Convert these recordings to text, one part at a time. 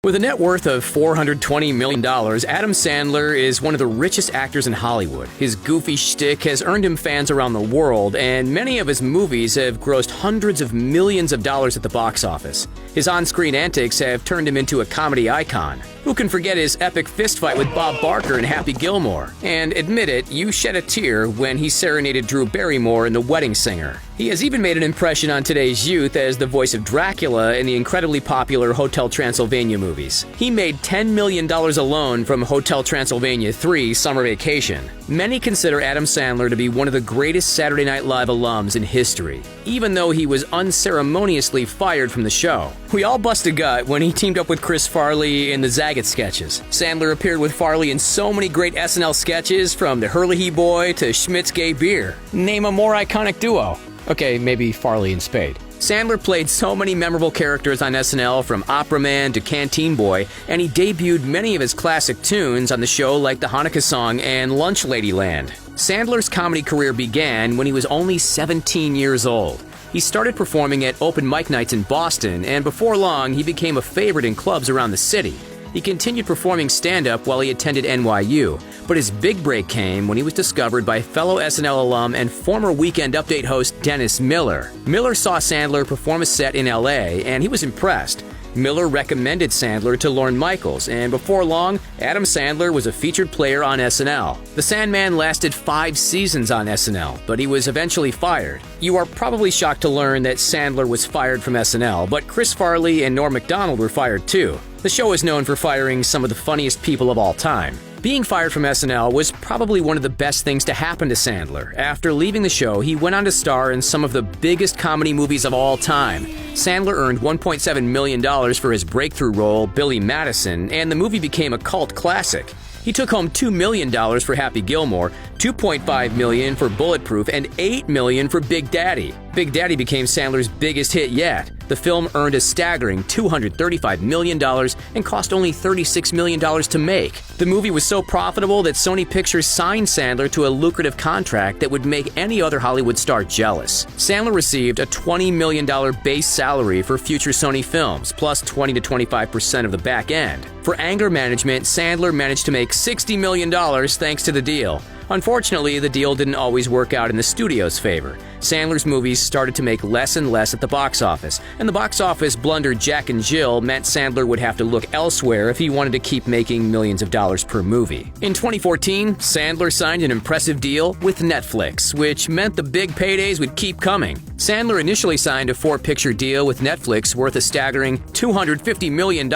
With a net worth of $420 million, Adam Sandler is one of the richest actors in Hollywood. His goofy shtick has earned him fans around the world, and many of his movies have grossed hundreds of millions of dollars at the box office. His on-screen antics have turned him into a comedy icon. Who can forget his epic fistfight with Bob Barker in Happy Gilmore? And admit it, you shed a tear when he serenaded Drew Barrymore in The Wedding Singer. He has even made an impression on today's youth as the voice of Dracula in the incredibly popular Hotel Transylvania movies. He made $10 million alone from Hotel Transylvania 3 Summer Vacation. Many consider Adam Sandler to be one of the greatest Saturday Night Live alums in history, even though he was unceremoniously fired from the show. We all bust a gut when he teamed up with Chris Farley in the Zagat sketches. Sandler appeared with Farley in so many great SNL sketches, from the Hurley Boy to Schmidt's Gay Beer. Name a more iconic duo. Okay, maybe Farley and Spade. Sandler played so many memorable characters on SNL, from Opera Man to Canteen Boy, and he debuted many of his classic tunes on the show like the Hanukkah Song and Lunch Ladyland. Sandler's comedy career began when he was only 17 years old. He started performing at open mic nights in Boston, and before long, he became a favorite in clubs around the city. He continued performing stand-up while he attended NYU, but his big break came when he was discovered by fellow SNL alum and former Weekend Update host Dennis Miller. Miller saw Sandler perform a set in LA, and he was impressed. Miller recommended Sandler to Lorne Michaels, and before long, Adam Sandler was a featured player on SNL. The Sandman lasted 5 seasons on SNL, but he was eventually fired. You are probably shocked to learn that Sandler was fired from SNL, but Chris Farley and Norm Macdonald were fired too. The show is known for firing some of the funniest people of all time. Being fired from SNL was probably one of the best things to happen to Sandler. After leaving the show, he went on to star in some of the biggest comedy movies of all time. Sandler earned $1.7 million for his breakthrough role, Billy Madison, and the movie became a cult classic. He took home $2 million for Happy Gilmore, $2.5 million for Bulletproof, and $8 million for Big Daddy. Big Daddy became Sandler's biggest hit yet. The film earned a staggering $235 million and cost only $36 million to make. The movie was so profitable that Sony Pictures signed Sandler to a lucrative contract that would make any other Hollywood star jealous. Sandler received a $20 million base salary for future Sony films, plus 20 to 25% of the back end. For anger management, Sandler managed to make $60 million thanks to the deal. Unfortunately, the deal didn't always work out in the studio's favor. Sandler's movies started to make less and less at the box office, and the box office blunder Jack and Jill meant Sandler would have to look elsewhere if he wanted to keep making millions of dollars per movie. In 2014, Sandler signed an impressive deal with Netflix, which meant the big paydays would keep coming. Sandler initially signed a 4-picture deal with Netflix worth a staggering $250 million.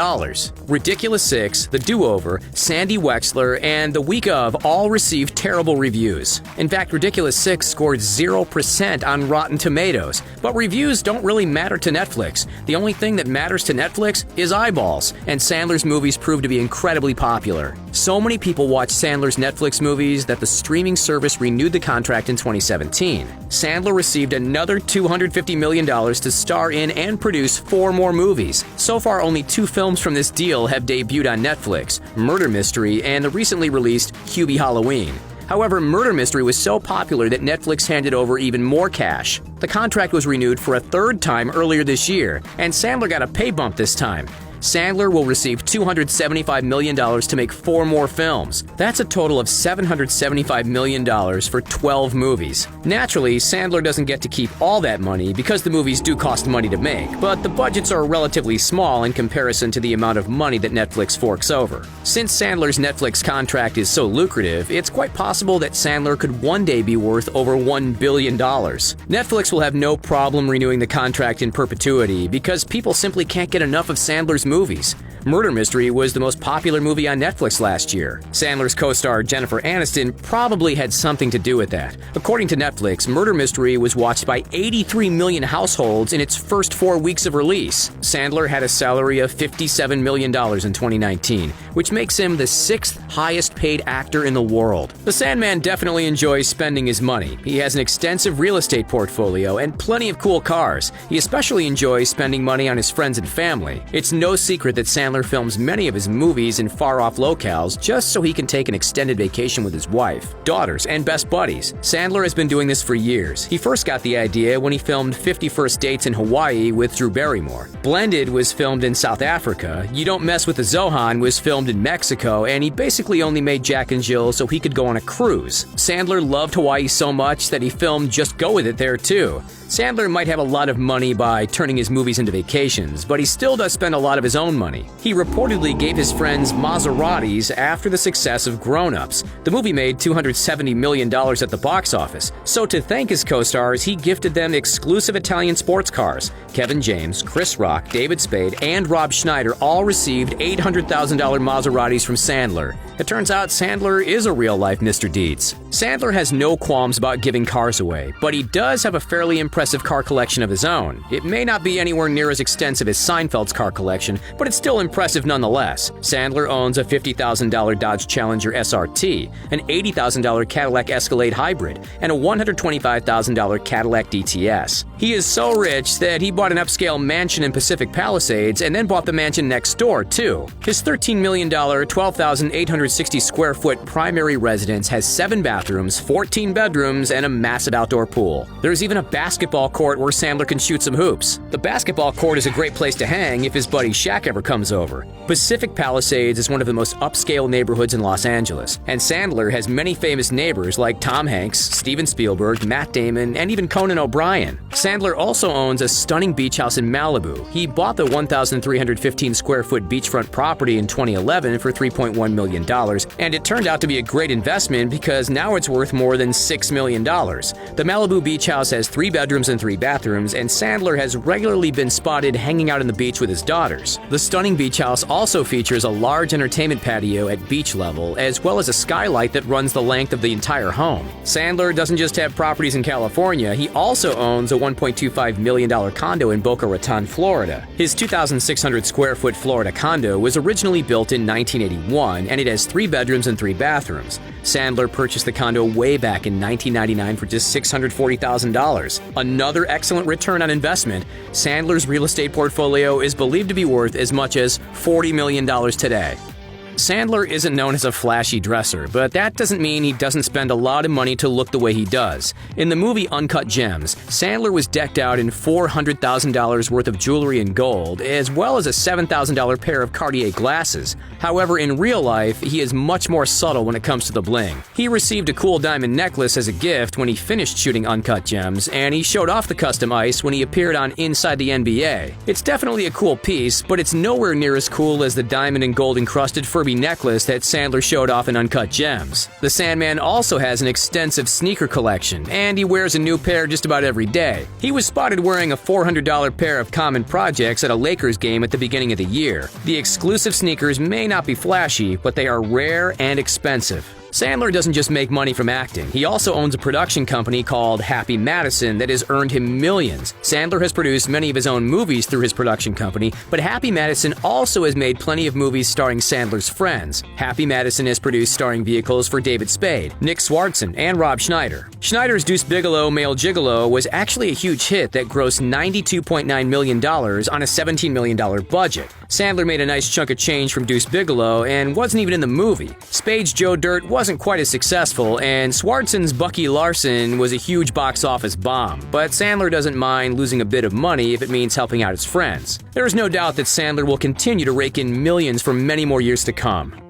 Ridiculous 6, The Do-Over, Sandy Wexler, and The Week Of all received terrible reviews. In fact, Ridiculous 6 scored 0% on Rotten Tomatoes, but reviews don't really matter to Netflix. The only thing that matters to Netflix is eyeballs, and Sandler's movies proved to be incredibly popular. So many people watch Sandler's Netflix movies that the streaming service renewed the contract in 2017. Sandler received another $250 million to star in and produce 4 more movies. So far, only 2 films from this deal have debuted on Netflix: Murder Mystery and the recently released Hubie Halloween. However, Murder Mystery was so popular that Netflix handed over even more cash. The contract was renewed for a 3rd time earlier this year, and Sandler got a pay bump this time. Sandler will receive $275 million to make 4 more films. That's a total of $775 million for 12 movies. Naturally, Sandler doesn't get to keep all that money because the movies do cost money to make, but the budgets are relatively small in comparison to the amount of money that Netflix forks over. Since Sandler's Netflix contract is so lucrative, it's quite possible that Sandler could one day be worth over $1 billion. Netflix will have no problem renewing the contract in perpetuity because people simply can't get enough of Sandler's movies. Murder Mystery was the most popular movie on Netflix last year. Sandler's co-star Jennifer Aniston probably had something to do with that. According to Netflix, Murder Mystery was watched by 83 million households in its first 4 weeks of release. Sandler had a salary of $57 million in 2019, which makes him the 6th highest paid actor in the world. The Sandman definitely enjoys spending his money. He has an extensive real estate portfolio and plenty of cool cars. He especially enjoys spending money on his friends and family. It's no secret that Sandler films many of his movies in far-off locales just so he can take an extended vacation with his wife, daughters, and best buddies. Sandler has been doing this for years. He first got the idea when he filmed 50 First Dates in Hawaii with Drew Barrymore. Blended was filmed in South Africa, You Don't Mess with the Zohan was filmed in Mexico, and he basically only made Jack and Jill so he could go on a cruise. Sandler loved Hawaii so much that he filmed Just Go With It there too. Sandler might have a lot of money by turning his movies into vacations, but he still does spend a lot of his own money. He reportedly gave his friends Maseratis after the success of Grown Ups. The movie made $270 million at the box office, so to thank his co-stars, he gifted them exclusive Italian sports cars. Kevin James, Chris Rock, David Spade, and Rob Schneider all received $800,000 Maseratis from Sandler. It turns out Sandler is a real-life Mr. Deeds. Sandler has no qualms about giving cars away, but he does have a fairly impressive car collection of his own. It may not be anywhere near as extensive as Seinfeld's car collection, but it's still impressive nonetheless. Sandler owns a $50,000 Dodge Challenger SRT, an $80,000 Cadillac Escalade Hybrid, and a $125,000 Cadillac DTS. He is so rich that he bought an upscale mansion in Pacific Palisades and then bought the mansion next door, too. His $13 million, 12,860 square foot primary residence has 7 bathrooms, 14 bedrooms, and a massive outdoor pool. There's even a basketball court where Sandler can shoot some hoops. The basketball court is a great place to hang if his buddy Shaq ever comes over. Pacific Palisades is one of the most upscale neighborhoods in Los Angeles, and Sandler has many famous neighbors like Tom Hanks, Steven Spielberg, Matt Damon, and even Conan O'Brien. Sandler also owns a stunning beach house in Malibu. He bought the 1,315 square foot beachfront property in 2011 for $3.1 million, and it turned out to be a great investment because now it's worth more than $6 million. The Malibu beach house has 3 bedrooms and 3 bathrooms, and Sandler has regularly been spotted hanging out on the beach with his daughters. The stunning beach house also features a large entertainment patio at beach level, as well as a skylight that runs the length of the entire home. Sandler doesn't just have properties in California, he also owns a $1.25 million condo in Boca Raton, Florida. His 2,600 square foot Florida condo was originally built in 1981, and it has 3 bedrooms and 3 bathrooms. Sandler purchased the condo way back in 1999 for just $640,000. Another excellent return on investment. Sandler's real estate portfolio is believed to be worth as much as $40 million today. Sandler isn't known as a flashy dresser, but that doesn't mean he doesn't spend a lot of money to look the way he does. In the movie Uncut Gems, Sandler was decked out in $400,000 worth of jewelry and gold, as well as a $7,000 pair of Cartier glasses. However, in real life, he is much more subtle when it comes to the bling. He received a cool diamond necklace as a gift when he finished shooting Uncut Gems, and he showed off the custom ice when he appeared on Inside the NBA. It's definitely a cool piece, but it's nowhere near as cool as the diamond and gold encrusted Furby necklace that Sandler showed off in Uncut Gems. The Sandman also has an extensive sneaker collection, and he wears a new pair just about every day. He was spotted wearing a $400 pair of Common Projects at a Lakers game at the beginning of the year. The exclusive sneakers may not be flashy, but they are rare and expensive. Sandler doesn't just make money from acting. He also owns a production company called Happy Madison that has earned him millions. Sandler has produced many of his own movies through his production company, but Happy Madison also has made plenty of movies starring Sandler's friends. Happy Madison has produced starring vehicles for David Spade, Nick Swardson, and Rob Schneider. Schneider's Deuce Bigalow, Male Gigolo was actually a huge hit that grossed $92.9 million on a $17 million budget. Sandler made a nice chunk of change from Deuce Bigalow and wasn't even in the movie. Spade's Joe Dirt wasn't quite as successful, and Swardson's Bucky Larson was a huge box office bomb, but Sandler doesn't mind losing a bit of money if it means helping out his friends. There is no doubt that Sandler will continue to rake in millions for many more years to come.